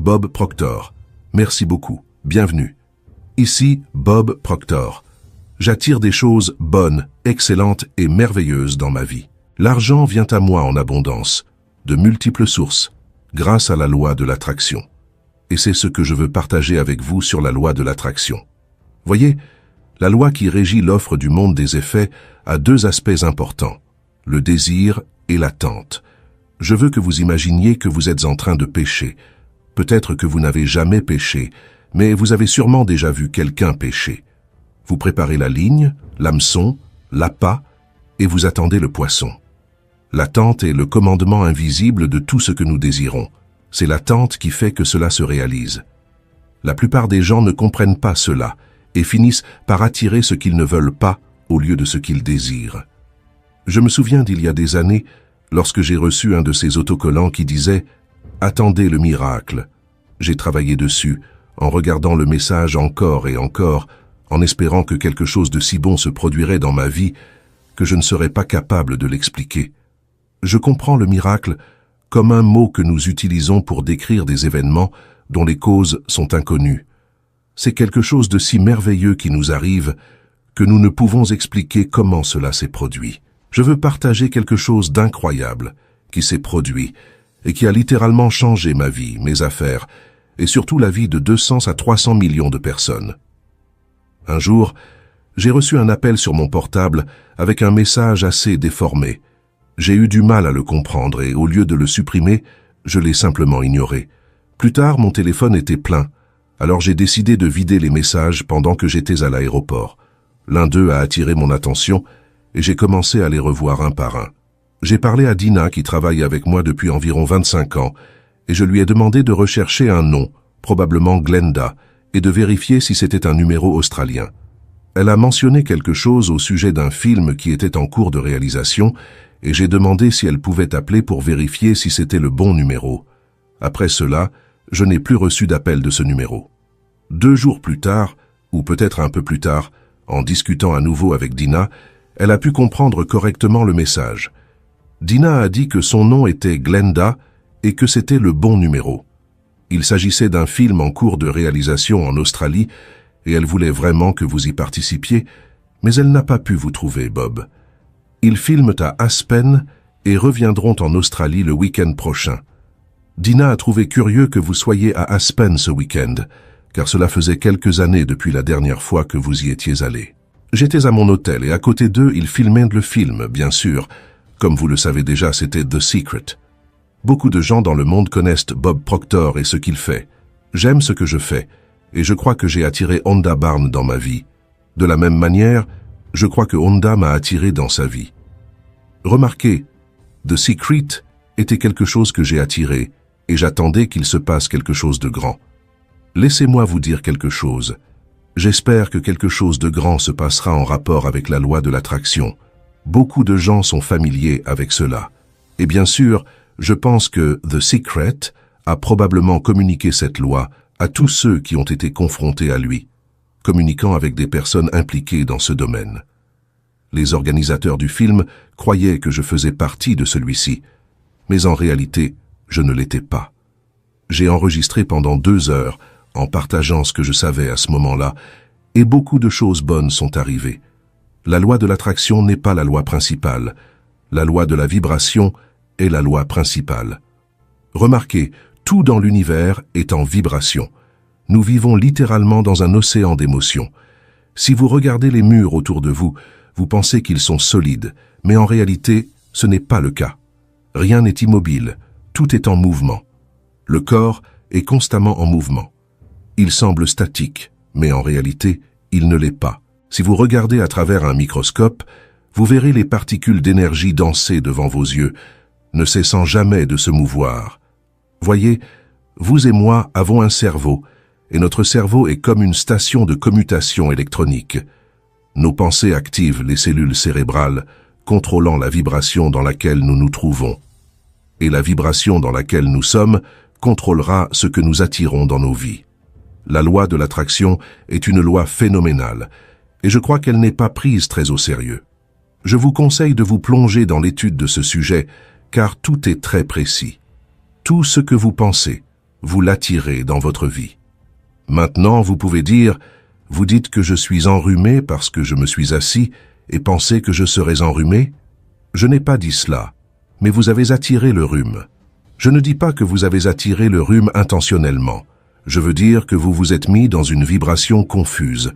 Bob Proctor. Merci beaucoup. Bienvenue. Ici Bob Proctor. J'attire des choses bonnes, excellentes et merveilleuses dans ma vie. L'argent vient à moi en abondance, de multiples sources, grâce à la loi de l'attraction. Et c'est ce que je veux partager avec vous sur la loi de l'attraction. Voyez, la loi qui régit l'offre du monde des effets a deux aspects importants, le désir et l'attente. Je veux que vous imaginiez que vous êtes en train de pécher. Peut-être que vous n'avez jamais péché, mais vous avez sûrement déjà vu quelqu'un pécher. Vous préparez la ligne, l'hameçon, l'appât, et vous attendez le poisson. L'attente est le commandement invisible de tout ce que nous désirons. C'est l'attente qui fait que cela se réalise. La plupart des gens ne comprennent pas cela et finissent par attirer ce qu'ils ne veulent pas au lieu de ce qu'ils désirent. Je me souviens d'il y a des années, lorsque j'ai reçu un de ces autocollants qui disait « Attendez le miracle ». J'ai travaillé dessus, en regardant le message encore et encore, en espérant que quelque chose de si bon se produirait dans ma vie que je ne serais pas capable de l'expliquer. Je comprends le miracle comme un mot que nous utilisons pour décrire des événements dont les causes sont inconnues. C'est quelque chose de si merveilleux qui nous arrive que nous ne pouvons expliquer comment cela s'est produit. Je veux partager quelque chose d'incroyable qui s'est produit et qui a littéralement changé ma vie, mes affaires, et surtout la vie de 200 à 300 millions de personnes. Un jour, j'ai reçu un appel sur mon portable avec un message assez déformé. J'ai eu du mal à le comprendre et au lieu de le supprimer, je l'ai simplement ignoré. Plus tard, mon téléphone était plein, alors j'ai décidé de vider les messages pendant que j'étais à l'aéroport. L'un d'eux a attiré mon attention et j'ai commencé à les revoir un par un. J'ai parlé à Dina qui travaille avec moi depuis environ 25 ans et je lui ai demandé de rechercher un nom, probablement Glenda, et de vérifier si c'était un numéro australien. Elle a mentionné quelque chose au sujet d'un film qui était en cours de réalisation et j'ai demandé si elle pouvait appeler pour vérifier si c'était le bon numéro. Après cela, je n'ai plus reçu d'appel de ce numéro. 2 jours plus tard, ou peut-être un peu plus tard, en discutant à nouveau avec Dina, elle a pu comprendre correctement le message. Dina a dit que son nom était Glenda et que c'était le bon numéro. Il s'agissait d'un film en cours de réalisation en Australie et elle voulait vraiment que vous y participiez, mais elle n'a pas pu vous trouver, Bob. Ils filment à Aspen et reviendront en Australie le week-end prochain. Dina a trouvé curieux que vous soyez à Aspen ce week-end, car cela faisait quelques années depuis la dernière fois que vous y étiez allé. J'étais à mon hôtel et à côté d'eux, ils filmaient le film, bien sûr. Comme vous le savez déjà, c'était The Secret. Beaucoup de gens dans le monde connaissent Bob Proctor et ce qu'il fait. J'aime ce que je fais, et je crois que j'ai attiré Rhonda Byrne dans ma vie. De la même manière, je crois que Rhonda m'a attiré dans sa vie. Remarquez, The Secret était quelque chose que j'ai attiré, et j'attendais qu'il se passe quelque chose de grand. Laissez-moi vous dire quelque chose. J'espère que quelque chose de grand se passera en rapport avec la loi de l'attraction. Beaucoup de gens sont familiers avec cela. Et bien sûr, je pense que The Secret a probablement communiqué cette loi à tous ceux qui ont été confrontés à lui, communiquant avec des personnes impliquées dans ce domaine. Les organisateurs du film croyaient que je faisais partie de celui-ci, mais en réalité, je ne l'étais pas. J'ai enregistré pendant 2 heures en partageant ce que je savais à ce moment-là, et beaucoup de choses bonnes sont arrivées. La loi de l'attraction n'est pas la loi principale. La loi de la vibration est la loi principale. Remarquez, tout dans l'univers est en vibration. Nous vivons littéralement dans un océan d'émotions. Si vous regardez les murs autour de vous, vous pensez qu'ils sont solides, mais en réalité, ce n'est pas le cas. Rien n'est immobile, tout est en mouvement. Le corps est constamment en mouvement. Il semble statique, mais en réalité, il ne l'est pas. Si vous regardez à travers un microscope, vous verrez les particules d'énergie danser devant vos yeux, ne cessant jamais de se mouvoir. Voyez, vous et moi avons un cerveau, et notre cerveau est comme une station de commutation électronique. Nos pensées activent les cellules cérébrales, contrôlant la vibration dans laquelle nous nous trouvons. Et la vibration dans laquelle nous sommes contrôlera ce que nous attirons dans nos vies. La loi de l'attraction est une loi phénoménale, et je crois qu'elle n'est pas prise très au sérieux. Je vous conseille de vous plonger dans l'étude de ce sujet, car tout est très précis. Tout ce que vous pensez, vous l'attirez dans votre vie. Maintenant, vous pouvez dire, vous dites que je suis enrhumé parce que je me suis assis et pensez que je serais enrhumé? Je n'ai pas dit cela, mais vous avez attiré le rhume. Je ne dis pas que vous avez attiré le rhume intentionnellement. Je veux dire que vous vous êtes mis dans une vibration confuse.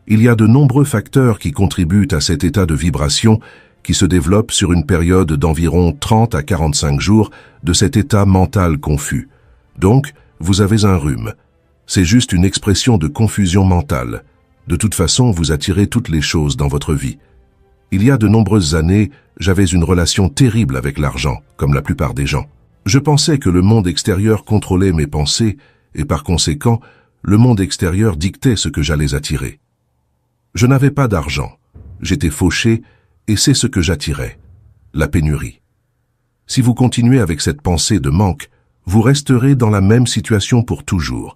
Il y a de nombreux facteurs qui contribuent à cet état de vibration qui se développe sur une période d'environ 30 à 45 jours de cet état mental confus. Donc, vous avez un rhume. C'est juste une expression de confusion mentale. De toute façon, vous attirez toutes les choses dans votre vie. Il y a de nombreuses années, j'avais une relation terrible avec l'argent, comme la plupart des gens. Je pensais que le monde extérieur contrôlait mes pensées et par conséquent, le monde extérieur dictait ce que j'allais attirer. Je n'avais pas d'argent, j'étais fauché et c'est ce que j'attirais, la pénurie. Si vous continuez avec cette pensée de manque, vous resterez dans la même situation pour toujours,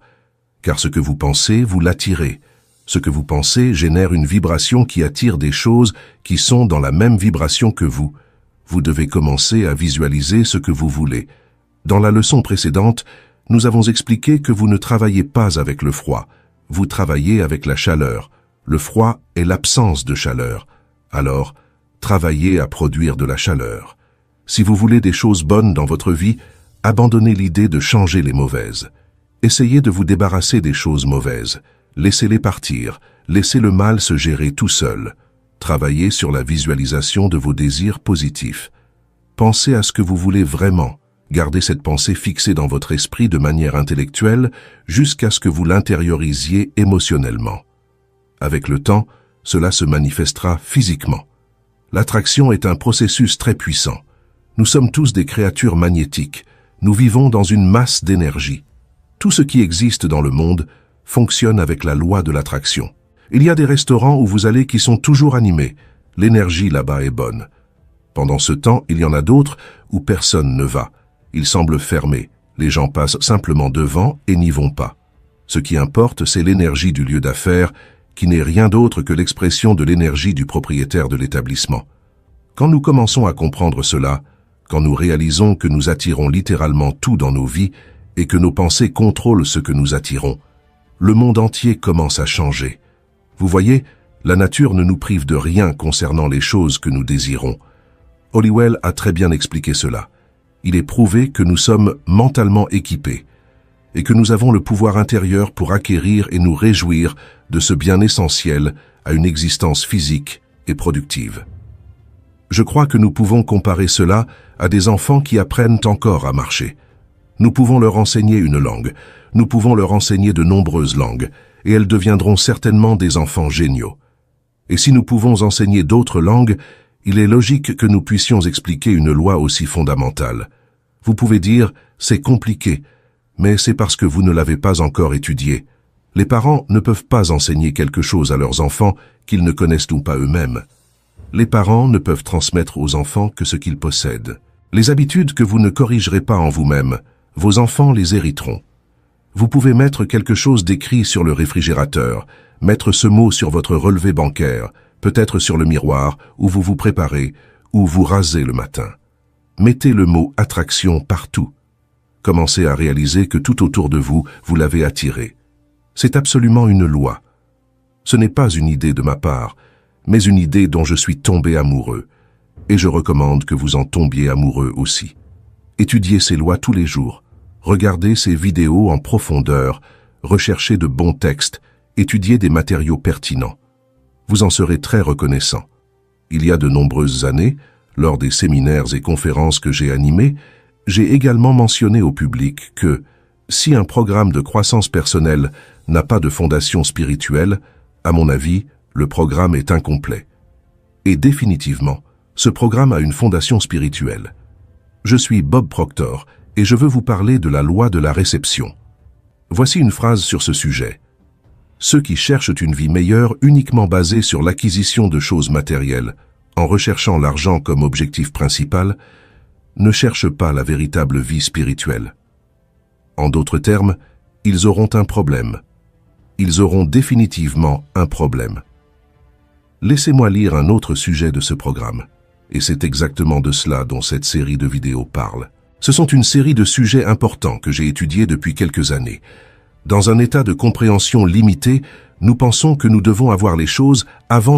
car ce que vous pensez, vous l'attirez. Ce que vous pensez génère une vibration qui attire des choses qui sont dans la même vibration que vous. Vous devez commencer à visualiser ce que vous voulez. Dans la leçon précédente, nous avons expliqué que vous ne travaillez pas avec le froid, vous travaillez avec la chaleur. Le froid est l'absence de chaleur. Alors, travaillez à produire de la chaleur. Si vous voulez des choses bonnes dans votre vie, abandonnez l'idée de changer les mauvaises. Essayez de vous débarrasser des choses mauvaises. Laissez-les partir. Laissez le mal se gérer tout seul. Travaillez sur la visualisation de vos désirs positifs. Pensez à ce que vous voulez vraiment. Gardez cette pensée fixée dans votre esprit de manière intellectuelle jusqu'à ce que vous l'intériorisiez émotionnellement. Avec le temps, cela se manifestera physiquement. L'attraction est un processus très puissant. Nous sommes tous des créatures magnétiques. Nous vivons dans une masse d'énergie. Tout ce qui existe dans le monde fonctionne avec la loi de l'attraction. Il y a des restaurants où vous allez qui sont toujours animés. L'énergie là-bas est bonne. Pendant ce temps, il y en a d'autres où personne ne va. Ils semblent fermés. Les gens passent simplement devant et n'y vont pas. Ce qui importe, c'est l'énergie du lieu d'affaires, qui n'est rien d'autre que l'expression de l'énergie du propriétaire de l'établissement. Quand nous commençons à comprendre cela, quand nous réalisons que nous attirons littéralement tout dans nos vies et que nos pensées contrôlent ce que nous attirons, le monde entier commence à changer. Vous voyez, la nature ne nous prive de rien concernant les choses que nous désirons. Holliwell a très bien expliqué cela. Il est prouvé que nous sommes mentalement équipés et que nous avons le pouvoir intérieur pour acquérir et nous réjouir de ce bien essentiel à une existence physique et productive. Je crois que nous pouvons comparer cela à des enfants qui apprennent encore à marcher. Nous pouvons leur enseigner une langue, nous pouvons leur enseigner de nombreuses langues, et elles deviendront certainement des enfants géniaux. Et si nous pouvons enseigner d'autres langues, il est logique que nous puissions expliquer une loi aussi fondamentale. Vous pouvez dire, c'est compliqué, mais c'est parce que vous ne l'avez pas encore étudié. Les parents ne peuvent pas enseigner quelque chose à leurs enfants qu'ils ne connaissent pas eux-mêmes. Les parents ne peuvent transmettre aux enfants que ce qu'ils possèdent. Les habitudes que vous ne corrigerez pas en vous-même, vos enfants les hériteront. Vous pouvez mettre quelque chose d'écrit sur le réfrigérateur, mettre ce mot sur votre relevé bancaire, peut-être sur le miroir où vous vous préparez, ou vous rasez le matin. Mettez le mot « attraction » partout. Commencez à réaliser que tout autour de vous, vous l'avez attiré. C'est absolument une loi. Ce n'est pas une idée de ma part, mais une idée dont je suis tombé amoureux. Et je recommande que vous en tombiez amoureux aussi. Étudiez ces lois tous les jours. Regardez ces vidéos en profondeur, recherchez de bons textes, étudiez des matériaux pertinents. Vous en serez très reconnaissant. Il y a de nombreuses années, lors des séminaires et conférences que j'ai animés, j'ai également mentionné au public que, si un programme de croissance personnelle n'a pas de fondation spirituelle, à mon avis, le programme est incomplet. Et définitivement, ce programme a une fondation spirituelle. Je suis Bob Proctor et je veux vous parler de la loi de la réception. Voici une phrase sur ce sujet. Ceux qui cherchent une vie meilleure uniquement basée sur l'acquisition de choses matérielles, en recherchant l'argent comme objectif principal, ne cherchent pas la véritable vie spirituelle. En d'autres termes, ils auront un problème. Ils auront définitivement un problème. Laissez-moi lire un autre sujet de ce programme, et c'est exactement de cela dont cette série de vidéos parle. Ce sont une série de sujets importants que j'ai étudiés depuis quelques années. Dans un état de compréhension limité, nous pensons que nous devons avoir les choses avant de